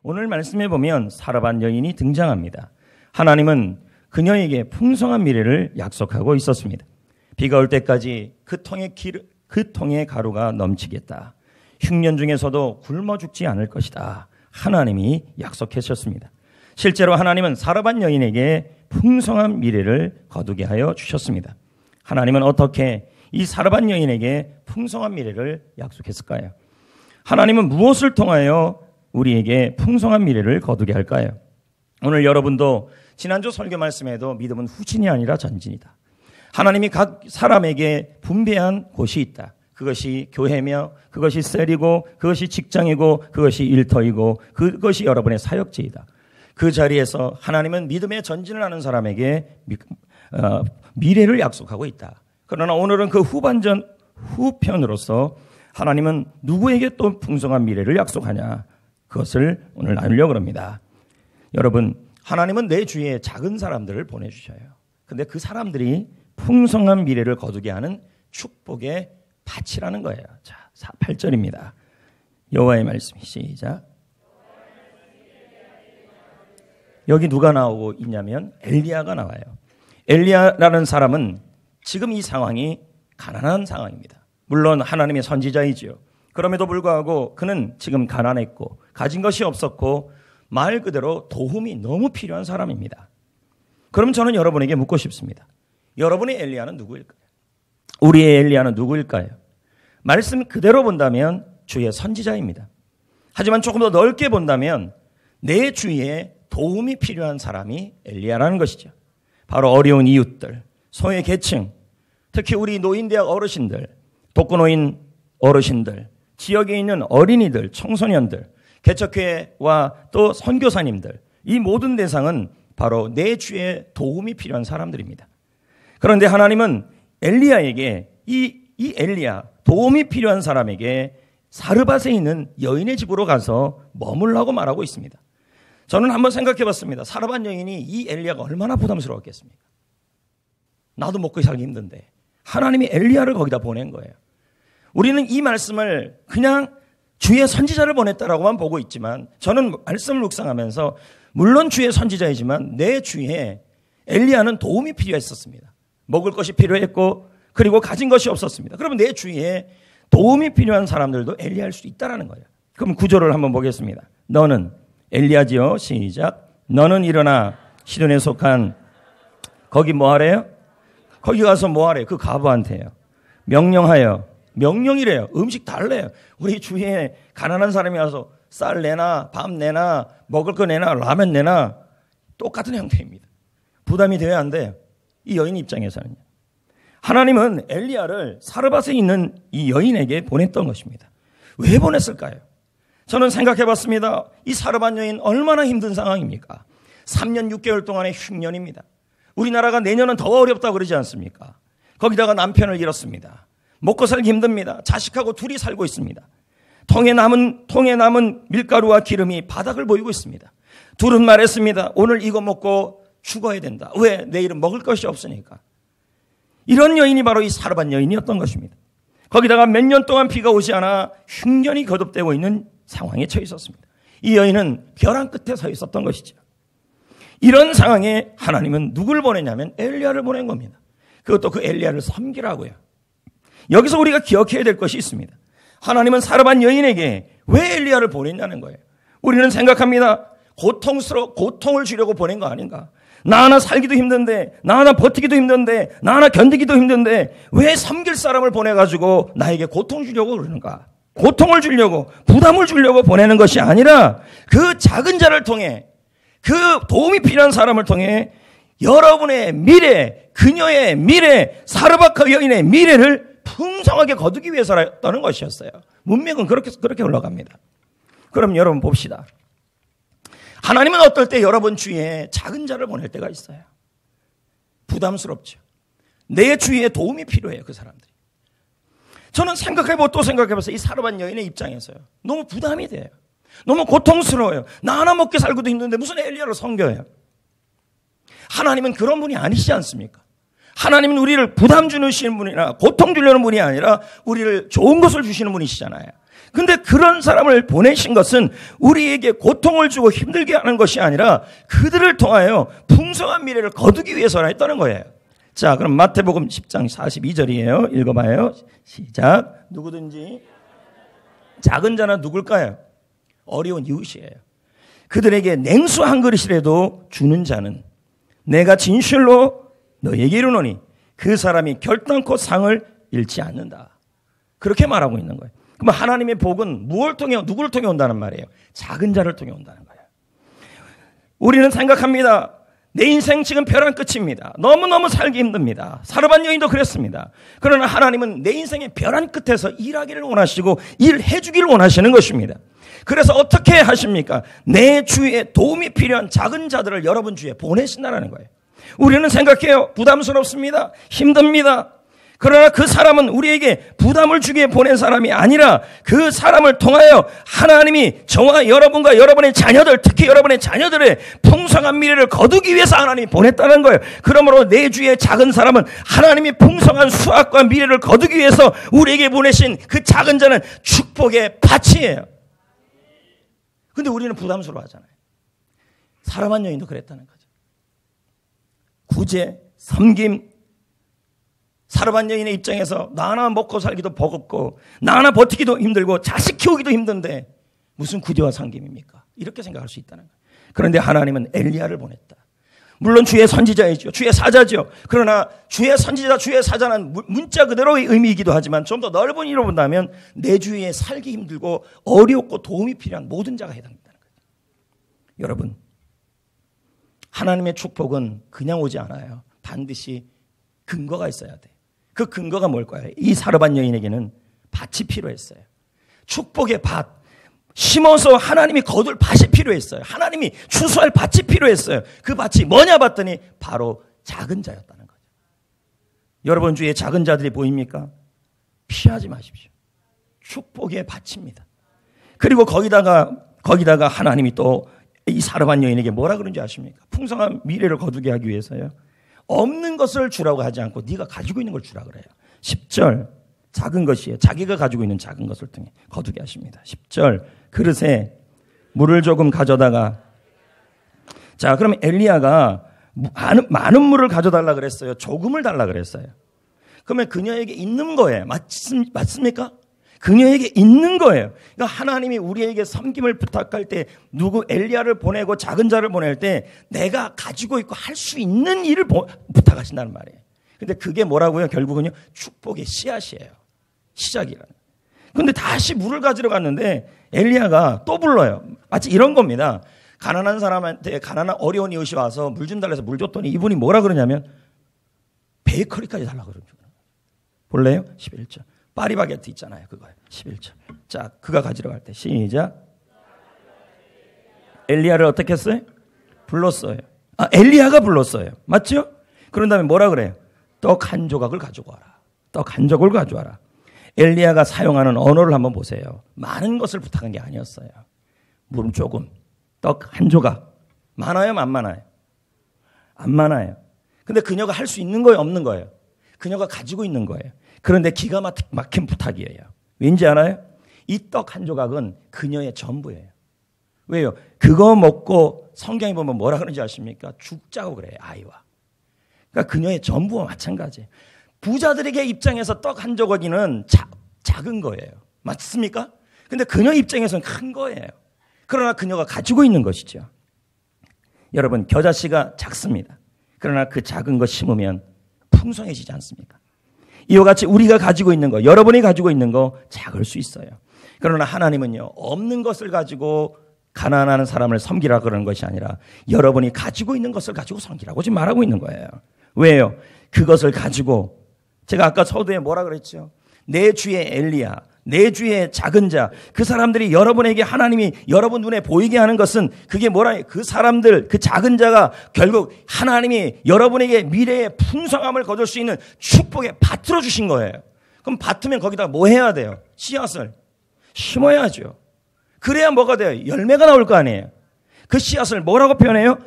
오늘 말씀에 보면 사르밧 여인이 등장합니다. 하나님은 그녀에게 풍성한 미래를 약속하고 있었습니다. 비가 올 때까지 그 통에 가루가 넘치겠다. 흉년 중에서도 굶어 죽지 않을 것이다. 하나님이 약속하셨습니다. 실제로 하나님은 사르밧 여인에게 풍성한 미래를 거두게 하여 주셨습니다. 하나님은 어떻게 이 사르밧 여인에게 풍성한 미래를 약속했을까요? 하나님은 무엇을 통하여 우리에게 풍성한 미래를 거두게 할까요? 오늘 여러분도 지난주 설교 말씀에도 믿음은 후진이 아니라 전진이다. 하나님이 각 사람에게 분배한 곳이 있다. 그것이 교회며 그것이 셀이고 그것이 직장이고 그것이 일터이고 그것이 여러분의 사역지이다. 그 자리에서 하나님은 믿음의 전진을 하는 사람에게 미래를 약속하고 있다. 그러나 오늘은 그 후편으로서 하나님은 누구에게 또 풍성한 미래를 약속하냐? 그것을 오늘 나누려고 합니다. 여러분, 하나님은 내 주위에 작은 사람들을 보내주셔요. 근데 그 사람들이 풍성한 미래를 거두게 하는 축복의 밭이라는 거예요. 자, 8절입니다. 여호와의 말씀 시작. 여기 누가 나오고 있냐면 엘리야가 나와요. 엘리야라는 사람은 지금 이 상황이 가난한 상황입니다. 물론 하나님의 선지자이지요. 그럼에도 불구하고 그는 지금 가난했고 가진 것이 없었고 말 그대로 도움이 너무 필요한 사람입니다. 그럼 저는 여러분에게 묻고 싶습니다. 여러분의 엘리야는 누구일까요? 우리의 엘리야는 누구일까요? 말씀 그대로 본다면 주의 선지자입니다. 하지만 조금 더 넓게 본다면 내 주위에 도움이 필요한 사람이 엘리야라는 것이죠. 바로 어려운 이웃들, 소외 계층, 특히 우리 노인대학 어르신들, 독거노인 어르신들, 지역에 있는 어린이들, 청소년들, 개척교회와 또 선교사님들, 이 모든 대상은 바로 내 주위에 도움이 필요한 사람들입니다. 그런데 하나님은 엘리야에게 이 엘리야, 도움이 필요한 사람에게 사르밧에 있는 여인의 집으로 가서 머물라고 말하고 있습니다. 저는 한번 생각해 봤습니다. 사르밧 여인이 이 엘리야가 얼마나 부담스러웠겠습니까? 나도 먹고 살기 힘든데 하나님이 엘리야를 거기다 보낸 거예요. 우리는 이 말씀을 그냥 주의 선지자를 보냈다라고만 보고 있지만 저는 말씀을 묵상하면서 물론 주의 선지자이지만 내 주위에 엘리야는 도움이 필요했었습니다. 먹을 것이 필요했고 그리고 가진 것이 없었습니다. 그러면 내 주위에 도움이 필요한 사람들도 엘리야일 수 있다는 거예요. 그럼 구조를 한번 보겠습니다. 너는 엘리야지요. 시작. 너는 일어나 시돈에 속한 거기 뭐 하래요? 거기 가서 뭐 하래요? 그 과부한테요. 명령이래요. 음식 달래요. 우리 주위에 가난한 사람이 와서 쌀 내놔, 밥 내놔, 먹을 거 내놔, 라면 내놔. 똑같은 형태입니다. 부담이 돼야 안 돼요. 이 여인 입장에서는요. 하나님은 엘리야를 사르밧에 있는 이 여인에게 보냈던 것입니다. 왜 보냈을까요? 저는 생각해 봤습니다. 이 사르밧 여인 얼마나 힘든 상황입니까? 3년 6개월 동안의 흉년입니다. 우리나라가 내년은 더 어렵다고 그러지 않습니까? 거기다가 남편을 잃었습니다. 먹고 살기 힘듭니다. 자식하고 둘이 살고 있습니다. 통에 남은 밀가루와 기름이 바닥을 보이고 있습니다. 둘은 말했습니다. 오늘 이거 먹고 죽어야 된다. 왜? 내일은 먹을 것이 없으니까. 이런 여인이 바로 이 사르밧 여인이었던 것입니다. 거기다가 몇 년 동안 비가 오지 않아 흉년이 거듭되고 있는 상황에 처해 있었습니다. 이 여인은 벼랑 끝에 서 있었던 것이죠. 이런 상황에 하나님은 누굴 보내냐면 엘리야를 보낸 겁니다. 그것도 그 엘리야를 섬기라고요. 여기서 우리가 기억해야 될 것이 있습니다. 하나님은 사르밧 여인에게 왜 엘리야를 보냈냐는 거예요. 우리는 생각합니다. 고통을 주려고 보낸 거 아닌가? 나 하나 살기도 힘든데, 나 하나 버티기도 힘든데, 나 하나 견디기도 힘든데 왜 섬길 사람을 보내가지고 나에게 고통 주려고 그러는가? 고통을 주려고, 부담을 주려고 보내는 것이 아니라 그 작은 자를 통해, 그 도움이 필요한 사람을 통해 여러분의 미래, 그녀의 미래, 사르밧 여인의 미래를 풍성하게 거두기 위해서라는 것이었어요. 문맥은 그렇게 흘러갑니다. 그럼 여러분 봅시다. 하나님은 어떨 때 여러분 주위에 작은 자를 보낼 때가 있어요. 부담스럽죠. 내 주위에 도움이 필요해요. 그 사람들이. 저는 생각해보고 또 생각해봤어요. 이 사르밧 여인의 입장에서요. 너무 부담이 돼요. 너무 고통스러워요. 나 하나 먹게 살고도 힘든데 무슨 엘리야를 섬겨요? 하나님은 그런 분이 아니시지 않습니까? 하나님은 우리를 부담 주시는 분이나 고통 주려는 분이 아니라 우리를 좋은 것을 주시는 분이시잖아요. 근데 그런 사람을 보내신 것은 우리에게 고통을 주고 힘들게 하는 것이 아니라 그들을 통하여 풍성한 미래를 거두기 위해서라 했다는 거예요. 자, 그럼 마태복음 10장 42절이에요. 읽어봐요. 시작. 누구든지 작은 자나 누굴까요? 어려운 이웃이에요. 그들에게 냉수 한 그릇이라도 주는 자는 내가 진실로 너에게 이르노니 그 사람이 결단코 상을 잃지 않는다. 그렇게 말하고 있는 거예요. 그럼 하나님의 복은 누구를 통해 온다는 말이에요? 작은 자를 통해 온다는 거예요. 우리는 생각합니다. 내 인생 지금 벼랑 끝입니다. 너무너무 살기 힘듭니다. 사르밧 여인도 그랬습니다. 그러나 하나님은 내 인생의 벼랑 끝에서 일하기를 원하시고 일해 주기를 원하시는 것입니다. 그래서 어떻게 하십니까? 내 주위에 도움이 필요한 작은 자들을 여러분 주위에 보내신다는 거예요. 우리는 생각해요. 부담스럽습니다. 힘듭니다. 그러나 그 사람은 우리에게 부담을 주기에 보낸 사람이 아니라 그 사람을 통하여 하나님이 저와 여러분과 여러분의 자녀들, 특히 여러분의 자녀들의 풍성한 미래를 거두기 위해서 하나님이 보냈다는 거예요. 그러므로 내 주위의 작은 사람은 하나님이 풍성한 수확과 미래를 거두기 위해서 우리에게 보내신 그 작은 자는 축복의 밭이에요. 근데 우리는 부담스러워 하잖아요. 사르밧 여인도 그랬다는 거죠. 구제, 섬김, 사르밧 여인의 입장에서 나 하나 먹고 살기도 버겁고 나 하나 버티기도 힘들고 자식 키우기도 힘든데 무슨 구제와 섬김입니까? 이렇게 생각할 수 있다는 거예요. 그런데 하나님은 엘리야를 보냈다. 물론 주의 선지자이죠. 주의 사자죠. 그러나 주의 선지자, 주의 사자는 문자 그대로의 의미이기도 하지만 좀 더 넓은 의미로 본다면 내 주위에 살기 힘들고 어렵고 도움이 필요한 모든 자가 해당된다는 거예요. 여러분, 하나님의 축복은 그냥 오지 않아요. 반드시 근거가 있어야 돼. 그 근거가 뭘까요? 이 사르밧 여인에게는 밭이 필요했어요. 축복의 밭. 심어서 하나님이 거둘 밭이 필요했어요. 하나님이 추수할 밭이 필요했어요. 그 밭이 뭐냐 봤더니 바로 작은 자였다는 거죠. 여러분 주위에 작은 자들이 보입니까? 피하지 마십시오. 축복의 밭입니다. 그리고 거기다가 하나님이 또 이 사르밧 여인에게 뭐라 그런지 아십니까? 풍성한 미래를 거두게 하기 위해서요. 없는 것을 주라고 하지 않고 네가 가지고 있는 걸 주라 그래요. 10절 작은 것이에요. 자기가 가지고 있는 작은 것을 통해 거두게 하십니다. 10절 그릇에 물을 조금 가져다가 자 그러면 엘리야가 많은 물을 가져달라 그랬어요. 조금을 달라 그랬어요. 그러면 그녀에게 있는 거예요. 맞습니까? 그녀에게 있는 거예요. 그러니까 하나님이 우리에게 섬김을 부탁할 때 누구 엘리야를 보내고 작은 자를 보낼 때 내가 가지고 있고 할 수 있는 일을 부탁하신다는 말이에요. 근데 그게 뭐라고요? 결국은요. 축복의 씨앗이에요. 시작이라는. 근데 다시 물을 가지러 갔는데 엘리야가 또 불러요. 마치 이런 겁니다. 가난한 사람한테 가난한 어려운 이웃이 와서 물 준다고 해서 물 줬더니 이분이 뭐라 그러냐면 베이커리까지 달라고 그러죠. 볼래요? 11절. 파리바게트 있잖아요. 그거요. 11절. 자, 그가 가지러 갈 때 시작. 엘리야를 어떻게 했어요? 불렀어요. 엘리야가 불렀어요. 맞죠? 그런 다음에 뭐라 그래요? 떡 한 조각을 가지고 와라. 떡 한 조각을 가져와라. 엘리야가 사용하는 언어를 한번 보세요. 많은 것을 부탁한 게 아니었어요. 물 조금, 떡 한 조각. 많아요? 안 많아요? 안 많아요. 근데 그녀가 할 수 있는 거예요? 없는 거예요? 그녀가 가지고 있는 거예요. 그런데 기가 막힌 부탁이에요. 왠지 알아요? 이 떡 한 조각은 그녀의 전부예요. 왜요? 그거 먹고 성경에 보면 뭐라 그러는지 아십니까? 죽자고 그래요. 아이와. 그러니까 그녀의 전부와 마찬가지예요. 부자들에게 입장에서 떡 한 조각이는 작은 거예요. 맞습니까? 근데 그녀 입장에서는 큰 거예요. 그러나 그녀가 가지고 있는 것이죠. 여러분, 겨자씨가 작습니다. 그러나 그 작은 것 심으면 풍성해지지 않습니까? 이와 같이 우리가 가지고 있는 거, 여러분이 가지고 있는 거 작을 수 있어요. 그러나 하나님은요, 없는 것을 가지고 가난한 사람을 섬기라 그러는 것이 아니라 여러분이 가지고 있는 것을 가지고 섬기라고 지금 말하고 있는 거예요. 왜요? 그것을 가지고 제가 아까 서두에 뭐라 그랬죠? 내 주의 엘리야, 내 주의 작은 자, 그 사람들이 여러분에게 하나님이 여러분 눈에 보이게 하는 것은 그게 뭐라, 그 사람들, 그 작은 자가 결국 하나님이 여러분에게 미래의 풍성함을 거둘 수 있는 축복의 밭으로 주신 거예요. 그럼 밭으면 거기다 뭐 해야 돼요? 씨앗을 심어야죠. 그래야 뭐가 돼요? 열매가 나올 거 아니에요. 그 씨앗을 뭐라고 표현해요?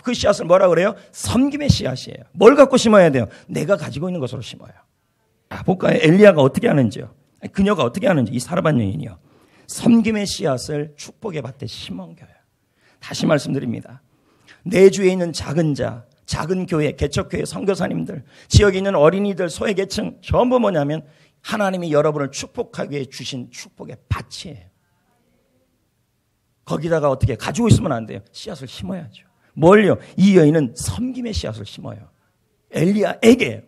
그 씨앗을 뭐라 그래요? 섬김의 씨앗이에요. 뭘 갖고 심어야 돼요? 내가 가지고 있는 것으로 심어요. 볼까요? 엘리야가 어떻게 하는지요? 그녀가 어떻게 하는지, 이 사르밧 여인이요. 섬김의 씨앗을 축복의 밭에 심어겨요. 다시 말씀드립니다. 내 주에 있는 작은 자, 작은 교회, 개척교회 선교사님들, 지역에 있는 어린이들, 소외계층 전부 뭐냐면 하나님이 여러분을 축복하기 위해 주신 축복의 밭이에요. 거기다가 어떻게 가지고 있으면 안 돼요. 씨앗을 심어야죠. 뭘요? 이 여인은 섬김의 씨앗을 심어요. 엘리야에게.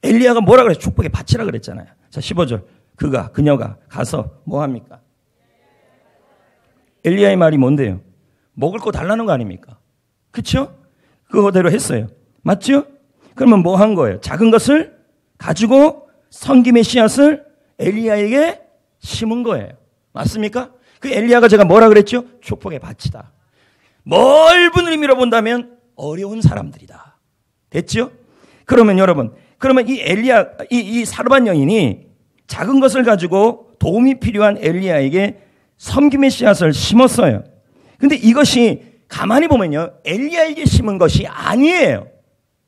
엘리야가 뭐라 그랬어요? 축복의 밭이라 그랬잖아요. 자, 15절. 그녀가 가서 뭐 합니까? 엘리야의 말이 뭔데요? 먹을 거 달라는 거 아닙니까? 그렇죠? 그거대로 했어요. 맞죠? 그러면 뭐 한 거예요? 작은 것을 가지고 섬김의 씨앗을 엘리야에게 심은 거예요. 맞습니까? 그 엘리야가 제가 뭐라 그랬죠? 축복의 밭이다. 넓은 의미로 본다면 어려운 사람들이다. 됐죠? 그러면 여러분, 그러면 이 사르밧 여인이 작은 것을 가지고 도움이 필요한 엘리야에게 섬김의 씨앗을 심었어요. 근데 이것이 가만히 보면요, 엘리야에게 심은 것이 아니에요.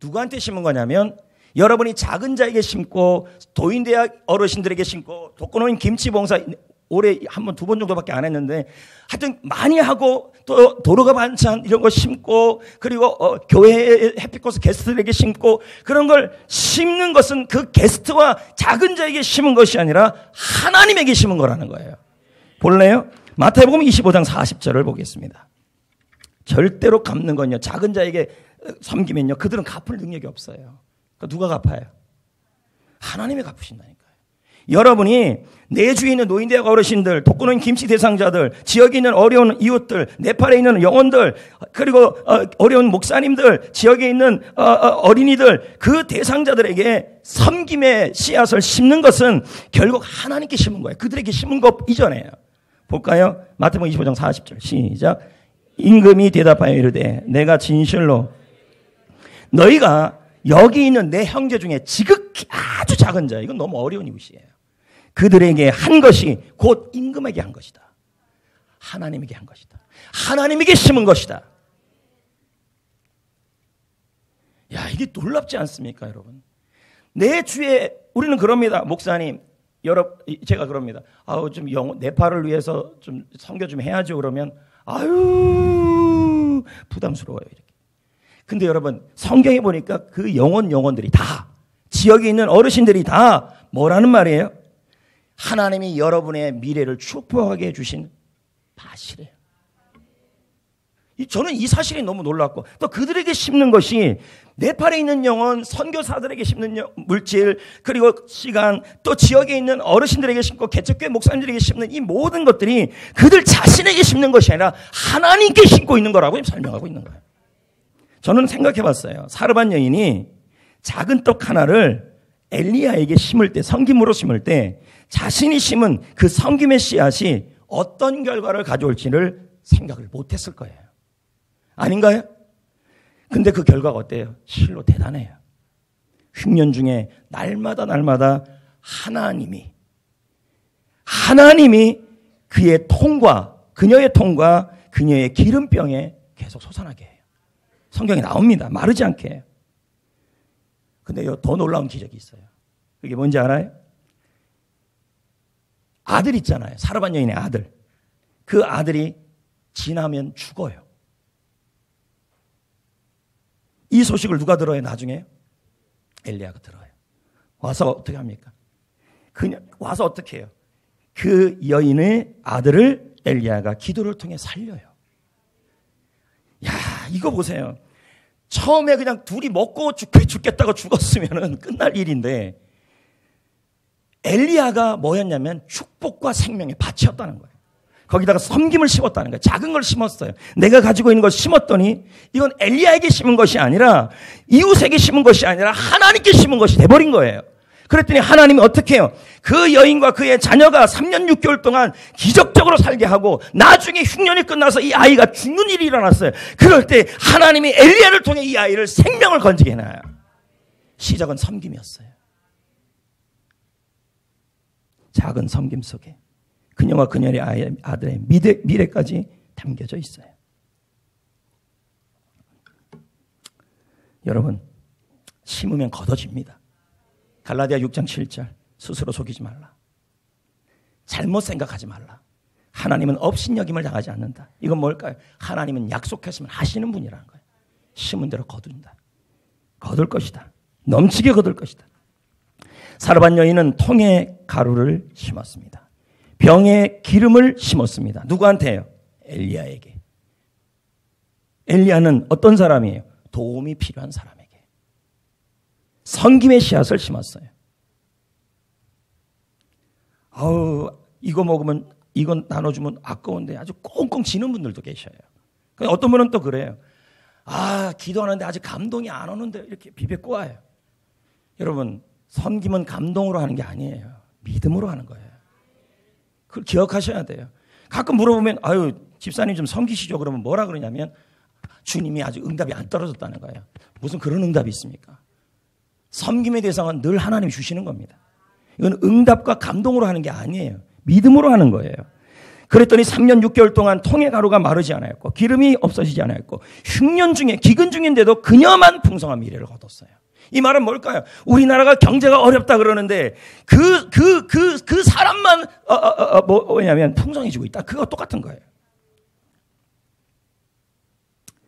누구한테 심은 거냐면 여러분이 작은 자에게 심고 도인대학 어르신들에게 심고 독거노인 김치봉사 올해 한 번, 두 번 정도밖에 안 했는데 하여튼 많이 하고 또 도로가 반찬 이런 거 심고 그리고 교회 해피코스 게스트들에게 심고 그런 걸 심는 것은 그 게스트와 작은 자에게 심은 것이 아니라 하나님에게 심은 거라는 거예요. 볼래요? 마태복음 25장 40절을 보겠습니다. 절대로 갚는 건요, 작은 자에게 섬기면요, 그들은 갚을 능력이 없어요. 그러니까 누가 갚아요? 하나님이 갚으신다니까요. 여러분이 내 주위에 있는 노인대학 어르신들, 독거노인 김치 대상자들, 지역에 있는 어려운 이웃들, 네팔에 있는 영혼들, 그리고 어려운 목사님들, 지역에 있는 어린이들, 그 대상자들에게 섬김의 씨앗을 심는 것은 결국 하나님께 심은 거예요. 그들에게 심은 것 이전에요. 볼까요? 마태복음 25장 40절 시작. 임금이 대답하여 이르되 내가 진실로 너희가 여기 있는 내 형제 중에 지극히 아주 작은 자, 이건 너무 어려운 이웃이에요. 그들에게 한 것이 곧 임금에게 한 것이다. 하나님에게 한 것이다. 하나님에게 심은 것이다. 야, 이게 놀랍지 않습니까, 여러분? 내 주에 우리는 그럽니다. 목사님, 제가 그럽니다. 좀 네팔을 위해서 좀 선교 좀 해야죠. 그러면 부담스러워요, 이렇게. 근데 여러분, 성경에 보니까 그 영혼들이 다, 지역에 있는 어르신들이 다 뭐라는 말이에요? 하나님이 여러분의 미래를 축복하게 해주신 밭이래요. 저는 이 사실이 너무 놀랐고, 또 그들에게 심는 것이 네팔에 있는 영혼, 선교사들에게 심는 물질, 그리고 시간, 또 지역에 있는 어르신들에게 심고 개척교회 목사님들에게 심는 이 모든 것들이 그들 자신에게 심는 것이 아니라 하나님께 심고 있는 거라고 설명하고 있는 거예요. 저는 생각해 봤어요. 사르밧 여인이 작은 떡 하나를 엘리야에게 심을 때, 섬김으로 심을 때 자신이 심은 그 섬김의 씨앗이 어떤 결과를 가져올지를 생각을 못했을 거예요. 아닌가요? 근데 그 결과가 어때요? 실로 대단해요. 흉년 중에 날마다 하나님이 그의 통과, 그녀의 통과, 그녀의 기름병에 계속 솟아나게 해요. 성경에 나옵니다. 마르지 않게 해요. 근데 더 놀라운 기적이 있어요. 그게 뭔지 알아요? 아들 있잖아요. 사르밧 여인의 아들. 그 아들이 지나면 죽어요. 이 소식을 누가 들어요, 나중에? 엘리야가 들어요. 와서 어떻게 합니까? 그냥 와서 어떻게 해요? 그 여인의 아들을 엘리야가 기도를 통해 살려요. 야, 이거 보세요. 처음에 그냥 둘이 먹고 죽겠다고 죽었으면 끝날 일인데, 엘리야가 뭐였냐면 축복과 생명의 밭이었다는 거예요. 거기다가 섬김을 심었다는 거예요. 작은 걸 심었어요. 내가 가지고 있는 걸 심었더니 이건 엘리야에게 심은 것이 아니라, 이웃에게 심은 것이 아니라 하나님께 심은 것이 돼버린 거예요. 그랬더니 하나님이 어떻게 해요? 그 여인과 그의 자녀가 3년 6개월 동안 기적적으로 살게 하고, 나중에 흉년이 끝나서 이 아이가 죽는 일이 일어났어요. 그럴 때 하나님이 엘리야를 통해 이 아이를 생명을 건지게 해놔요. 시작은 섬김이었어요. 작은 섬김 속에 그녀와 그녀의 아들의 미래까지 담겨져 있어요. 여러분, 심으면 거둬집니다. 갈라디아 6장 7절, 스스로 속이지 말라. 잘못 생각하지 말라. 하나님은 업신여김을 당하지 않는다. 이건 뭘까요? 하나님은 약속했으면 하시는 분이라는 거예요. 심은 대로 거둔다. 거둘 것이다. 넘치게 거둘 것이다. 사르밧 여인은 통에 가루를 심었습니다. 병에 기름을 심었습니다. 누구한테요? 엘리야에게. 엘리야는 어떤 사람이에요? 도움이 필요한 사람에게. 섬김의 씨앗을 심었어요. 이거 먹으면, 이건 나눠주면 아까운데 아주 꽁꽁 지는 분들도 계셔요. 어떤 분은 또 그래요. 기도하는데 아직 감동이 안 오는데 이렇게 비벼꼬아요. 여러분, 섬김은 감동으로 하는 게 아니에요. 믿음으로 하는 거예요. 그걸 기억하셔야 돼요. 가끔 물어보면 집사님 좀 섬기시죠. 그러면 뭐라 그러냐면 주님이 아직 응답이 안 떨어졌다는 거예요. 무슨 그런 응답이 있습니까? 섬김의 대상은 늘 하나님이 주시는 겁니다. 이건 응답과 감동으로 하는 게 아니에요. 믿음으로 하는 거예요. 그랬더니 3년 6개월 동안 통의 가루가 마르지 않았고 기름이 없어지지 않았고 흉년 중에 기근 중인데도 그녀만 풍성한 미래를 거뒀어요. 이 말은 뭘까요? 우리나라가 경제가 어렵다 그러는데 그 사람만 뭐냐면 풍성해지고 있다. 그거 똑같은 거예요.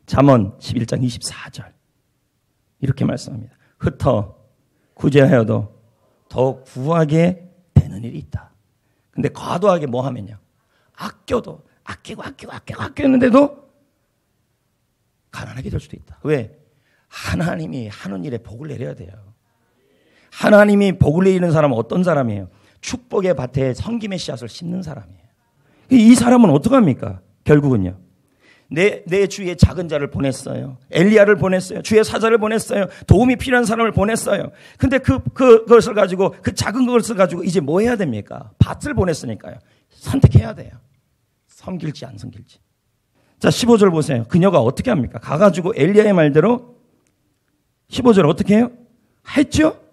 잠언 11장 24절 이렇게 말씀합니다. 흩어 구제하여도 더욱 부하게 되는 일이 있다. 근데 과도하게 뭐 하면요? 아껴도 아끼고 했는데도 가난하게 될 수도 있다. 왜? 하나님이 하는 일에 복을 내려야 돼요. 하나님이 복을 내리는 사람은 어떤 사람이에요? 축복의 밭에 섬김의 씨앗을 심는 사람이에요. 이 사람은 어떡합니까? 결국은요. 내 주위에 작은 자를 보냈어요. 엘리야를 보냈어요. 주의 사자를 보냈어요. 도움이 필요한 사람을 보냈어요. 근데 그것을 가지고, 그 작은 것을 가지고 이제 뭐 해야 됩니까? 밭을 보냈으니까요. 선택해야 돼요. 섬길지 안 섬길지. 자, 15절 보세요. 그녀가 어떻게 합니까? 가가지고 엘리야의 말대로 15절 어떻게 해요? 했죠?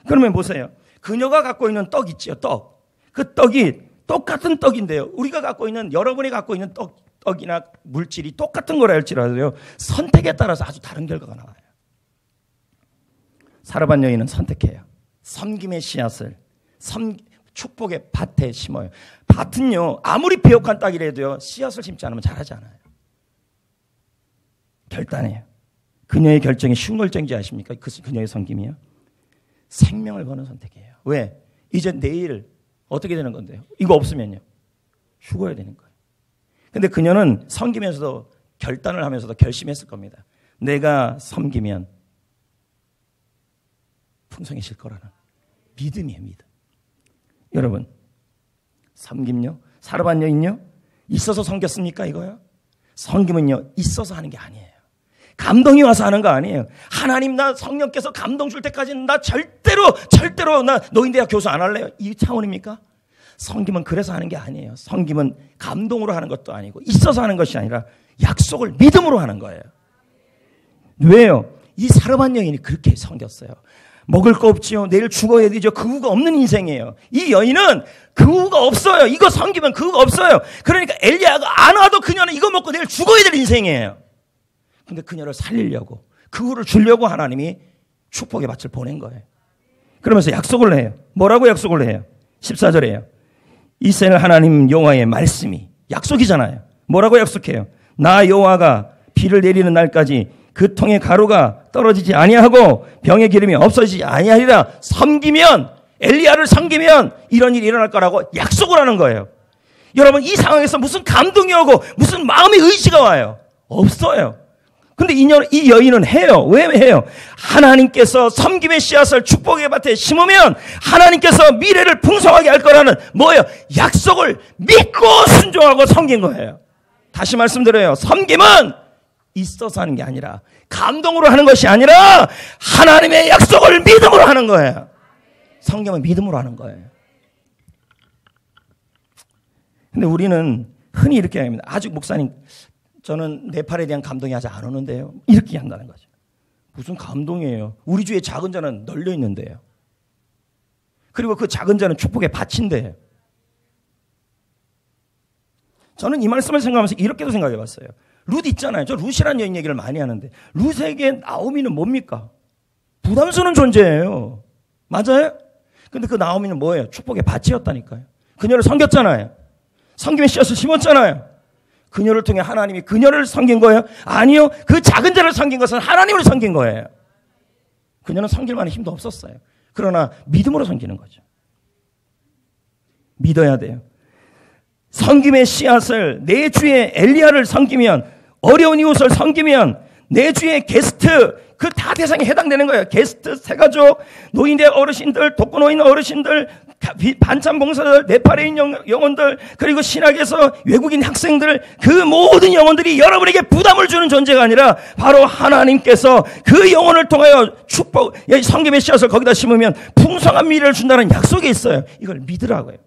그러면 보세요. 그녀가 갖고 있는 떡 있죠, 떡. 그 떡이 똑같은 떡인데요. 우리가 갖고 있는, 여러분이 갖고 있는 떡이나 물질이 똑같은 거라 할지라도요, 선택에 따라서 아주 다른 결과가 나와요. 사르밧 여인은 선택해요. 섬김의 씨앗을 축복의 밭에 심어요. 밭은요, 아무리 배옥한 땅이라도요, 씨앗을 심지 않으면 자라지 않아요. 결단해요. 그녀의 결정이 쉬운 결정인지 아십니까? 그녀의 섬김이요. 생명을 거는 선택이에요. 왜? 이제 내일 어떻게 되는 건데요? 이거 없으면요, 죽어야 되는 거예요. 근데 그녀는 섬기면서도 결단을 하면서도 결심했을 겁니다. 내가 섬기면 풍성해질 거라는 믿음이에요, 믿음. 여러분, 섬김요? 사르밧 여인요? 있어서 섬겼습니까, 이거요? 섬김은요, 있어서 하는 게 아니에요. 감동이 와서 하는 거 아니에요. 하나님, 나 성령께서 감동 줄 때까지는 나 절대로 나 노인대학 교수 안 할래요. 이 차원입니까? 섬김은 그래서 하는 게 아니에요. 섬김은 감동으로 하는 것도 아니고 있어서 하는 것이 아니라 약속을 믿음으로 하는 거예요. 왜요? 이 사르밧 여인이 그렇게 섬겼어요. 먹을 거 없지요. 내일 죽어야 되죠. 그 후가 없는 인생이에요. 이 여인은 그 후가 없어요. 이거 섬기면 그 후가 없어요. 그러니까 엘리야가 안 와도 그녀는 이거 먹고 내일 죽어야 될 인생이에요. 근데 그녀를 살리려고, 그 후를 주려고 하나님이 축복의 밭을 보낸 거예요. 그러면서 약속을 해요. 뭐라고 약속을 해요? 14절에요. 이스라엘 하나님 여호와의 말씀이, 약속이잖아요. 뭐라고 약속해요? 나 여호와가 비를 내리는 날까지 그 통에 가루가 떨어지지 아니하고 병의 기름이 없어지지 아니하리라. 섬기면, 엘리야를 섬기면 이런 일이 일어날 거라고 약속을 하는 거예요. 여러분, 이 상황에서 무슨 감동이 오고 무슨 마음의 의지가 와요? 없어요. 근데 이 여인은 해요. 왜 해요? 하나님께서 섬김의 씨앗을 축복의 밭에 심으면 하나님께서 미래를 풍성하게 할 거라는 뭐예요? 약속을 믿고 순종하고 섬긴 거예요. 다시 말씀드려요. 섬김은 있어서 하는 게 아니라, 감동으로 하는 것이 아니라 하나님의 약속을 믿음으로 하는 거예요. 섬김은 믿음으로 하는 거예요. 근데 우리는 흔히 이렇게 합니다. 아직 목사님, 저는 네팔에 대한 감동이 아직 안 오는데요. 이렇게 한다는 거죠. 무슨 감동이에요? 우리 주위에 작은 자는 널려 있는데요. 그리고 그 작은 자는 축복의 밭인데요. 저는 이 말씀을 생각하면서 이렇게도 생각해 봤어요. 룻 있잖아요. 저 룻이라는 여인 얘기를 많이 하는데 룻에게 나오미는 뭡니까? 부담스러운 존재예요. 맞아요? 근데 그 나오미는 뭐예요? 축복의 밭이었다니까요. 그녀를 섬겼잖아요. 섬김의 씨앗을 심었잖아요. 그녀를 통해 하나님이 그녀를 섬긴 거예요? 아니요. 그 작은 자를 섬긴 것은 하나님을 섬긴 거예요. 그녀는 섬길 만한 힘도 없었어요. 그러나 믿음으로 섬기는 거죠. 믿어야 돼요. 섬김의 씨앗을 내 주의 엘리야를 섬기면, 어려운 이웃을 섬기면 내 주의 게스트, 그 다 대상에 해당되는 거예요. 게스트, 새가족, 노인대 어르신들, 독거노인 어르신들, 반찬 봉사자들, 네팔인 영혼들, 그리고 신학에서 외국인 학생들, 그 모든 영혼들이 여러분에게 부담을 주는 존재가 아니라 바로 하나님께서 그 영혼을 통하여 축복, 섬김의 씨앗을 거기다 심으면 풍성한 미래를 준다는 약속이 있어요. 이걸 믿으라고요.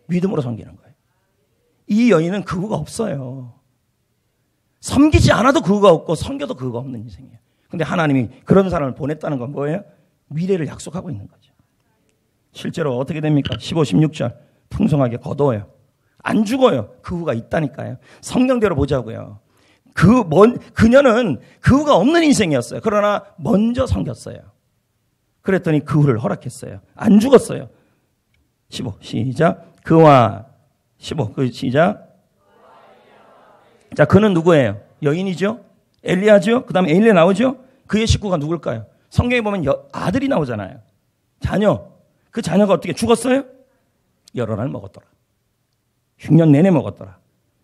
믿음으로 섬기는 거예요. 이 여인은 그거가 없어요. 섬기지 않아도 그거가 없고 섬겨도 그거가 없는 인생이에요. 근데 하나님이 그런 사람을 보냈다는 건 뭐예요? 미래를 약속하고 있는 거죠. 실제로 어떻게 됩니까? 15, 16절 풍성하게 거둬요. 안 죽어요. 그 후가 있다니까요. 성경대로 보자고요. 그녀는 그 후가 없는 인생이었어요. 그러나 먼저 섬겼어요. 그랬더니 그 후를 허락했어요. 안 죽었어요. 15 시작. 그와 15 시작. 자, 그는 누구예요? 여인이죠? 엘리야죠? 그 다음에 엘리야 나오죠? 그의 식구가 누굴까요? 성경에 보면 아들이 나오잖아요. 자녀. 그 자녀가 어떻게 죽었어요? 여러 날 먹었더라. 6년 내내 먹었더라.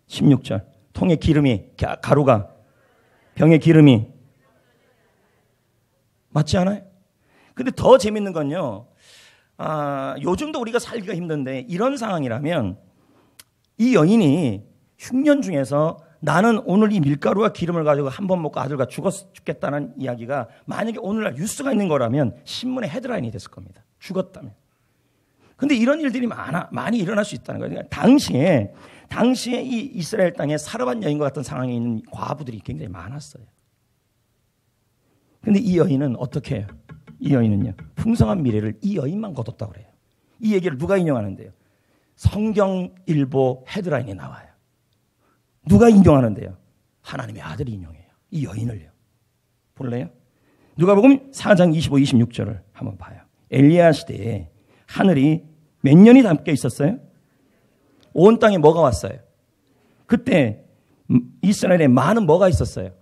16절. 통에 기름이, 가루가, 병에 기름이. 맞지 않아요? 근데 더 재밌는 건요. 요즘도 우리가 살기가 힘든데 이런 상황이라면 이 여인이 6년 중에서 나는 오늘 이 밀가루와 기름을 가지고 한 번 먹고 아들과 죽겠다는 이야기가 만약에 오늘날 뉴스가 있는 거라면 신문의 헤드라인이 됐을 겁니다. 죽었다면. 근데 이런 일들이 많이 일어날 수 있다는 거예요. 그러니까 당시에 이 이스라엘 땅에 사르밧 여인과 같은 상황에 있는 과부들이 굉장히 많았어요. 근데 이 여인은 어떻게 해요? 이 여인은요, 풍성한 미래를 이 여인만 거뒀다고 그래요. 이 얘기를 누가 인용하는데요? 성경일보 헤드라인에 나와요. 누가 인용하는데요? 하나님의 아들이 인용해요. 이 여인을요. 볼래요? 누가복음 4장 25, 26절을 한번 봐요. 엘리야 시대에 하늘이 몇 년이 담겨 있었어요? 온 땅에 뭐가 왔어요? 그때 이스라엘에 많은 뭐가 있었어요?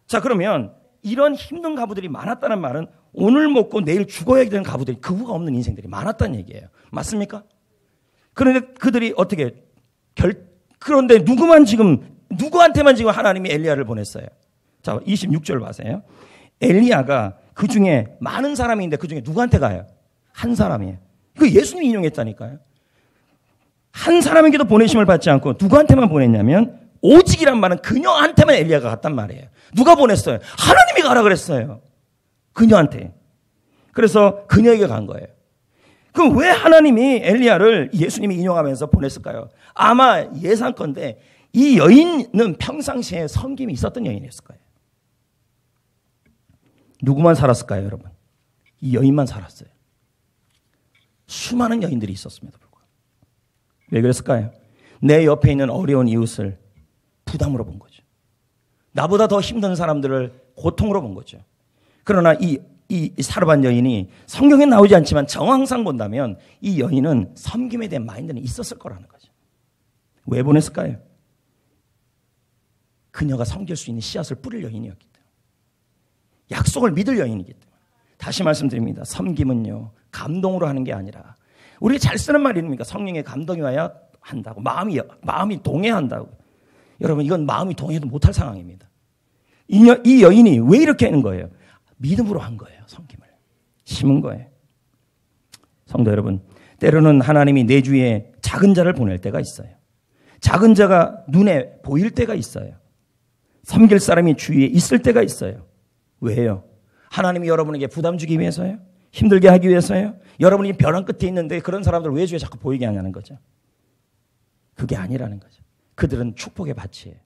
자, 그러면 이런 힘든 가부들이 많았다는 말은 오늘 먹고 내일 죽어야 되는 가부들이 그 후가 없는 인생들이 많았다는 얘기예요. 맞습니까? 그런데 그들이 어떻게 그런데 누구한테만 지금 하나님이 엘리야를 보냈어요? 자, 26절 봐세요. 엘리야가 그 중에 많은 사람이 있는데 그 중에 누구한테 가요? 한 사람이에요. 그 예수님이 인용했다니까요. 한 사람에게도 보내심을 받지 않고 누구한테만 보냈냐면 오직이란 말은 그녀한테만 엘리야가 갔단 말이에요. 누가 보냈어요? 하나님이 가라 그랬어요. 그녀한테. 그래서 그녀에게 간 거예요. 그럼 왜 하나님이 엘리야를 예수님이 인용하면서 보냈을까요? 아마 예상컨대 이 여인은 평상시에 섬김이 있었던 여인이었을 거예요. 누구만 살았을까요, 여러분? 이 여인만 살았어요. 수많은 여인들이 있었음에도 불구하고. 왜 그랬을까요? 내 옆에 있는 어려운 이웃을 부담으로 본 거죠. 나보다 더 힘든 사람들을 고통으로 본 거죠. 그러나 이 사르밧 여인이 성경에 나오지 않지만 정황상 본다면 이 여인은 섬김에 대한 마인드는 있었을 거라는 거죠. 왜 보냈을까요? 그녀가 섬길 수 있는 씨앗을 뿌릴 여인이었기 때문에. 약속을 믿을 여인이기 때문에. 다시 말씀드립니다. 섬김은요, 감동으로 하는 게 아니라 우리가 잘 쓰는 말이 있습니까? 성령의 감동이 와야 한다고. 마음이 동해한다고. 여러분, 이건 마음이 동해도 못할 상황입니다. 이 여인이 왜 이렇게 하는 거예요? 믿음으로 한 거예요. 섬김을. 심은 거예요. 성도 여러분, 때로는 하나님이 내 주위에 작은 자를 보낼 때가 있어요. 작은 자가 눈에 보일 때가 있어요. 섬길 사람이 주위에 있을 때가 있어요. 왜요? 하나님이 여러분에게 부담 주기 위해서요? 힘들게 하기 위해서요? 여러분이 벼랑 끝에 있는데 그런 사람들 왜 주위에 자꾸 보이게 하냐는 거죠. 그게 아니라는 거죠. 그들은 축복의 밭이에요.